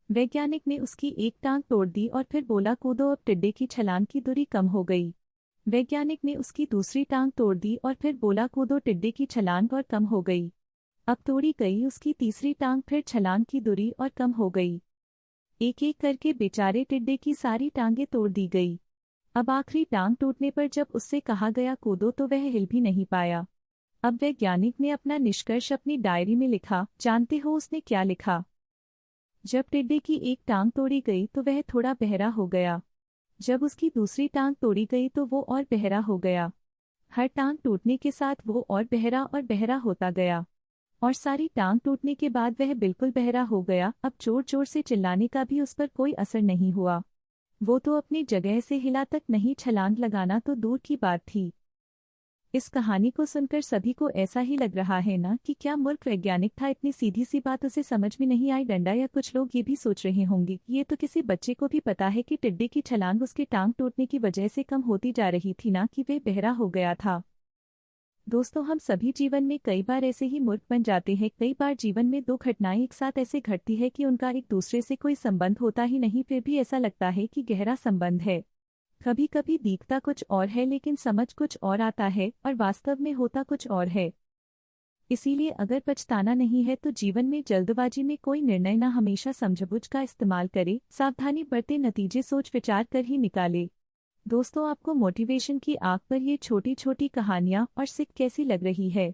वैज्ञानिक ने उसकी एक टांग तोड़ दी और फिर बोला कूदो, अब टिड्डे की छलांग की दूरी कम हो गई। वैज्ञानिक ने उसकी दूसरी टांग तोड़ दी और फिर बोला कूदो, टिड्डे की छलांग और कम हो गई। अब तोड़ी गई उसकी तीसरी टांग, फिर छलांग की दूरी और कम हो गई। एक एक करके बेचारे टिड्डे की सारी टांगें तोड़ दी गई। अब आखिरी टांग टूटने पर जब उससे कहा गया कूदो तो वह हिल भी नहीं पाया। अब वैज्ञानिक ने अपना निष्कर्ष अपनी डायरी में लिखा। जानते हो उसने क्या लिखा? जब टिड्डे की एक टांग तोड़ी गई तो वह थोड़ा बहरा हो गया। जब उसकी दूसरी टांग तोड़ी गई तो वो और बहरा हो गया। हर टांग टूटने के साथ वो और बहरा होता गया। और सारी टांग टूटने के बाद वह बिल्कुल बहरा हो गया। अब जोर जोर से चिल्लाने का भी उस पर कोई असर नहीं हुआ। वो तो अपनी जगह से हिला तक नहीं, छलांग लगाना तो दूर की बात थी। इस कहानी को सुनकर सभी को ऐसा ही लग रहा है ना कि क्या मूर्ख वैज्ञानिक था, इतनी सीधी सी बात उसे समझ में नहीं आई डंडा। या कुछ लोग ये भी सोच रहे होंगे ये तो किसी बच्चे को भी पता है कि टिड्डे की छलांग उसके टांग टूटने की वजह से कम होती जा रही थी, ना कि वे बहरा हो गया था। दोस्तों, हम सभी जीवन में कई बार ऐसे ही मूर्ख बन जाते हैं। कई बार जीवन में दो घटनाएं एक साथ ऐसे घटती है कि उनका एक दूसरे से कोई संबंध होता ही नहीं, फिर भी ऐसा लगता है कि गहरा संबंध है। कभी कभी दिखता कुछ और है लेकिन समझ कुछ और आता है और वास्तव में होता कुछ और है। इसीलिए अगर पछताना नहीं है तो जीवन में जल्दबाजी में कोई निर्णय ना, हमेशा समझबूझ का इस्तेमाल करे, सावधानी बरते, नतीजे सोच विचार कर ही निकाले। दोस्तों, आपको मोटिवेशन की आग पर ये छोटी छोटी कहानियां और सिक कैसी लग रही है?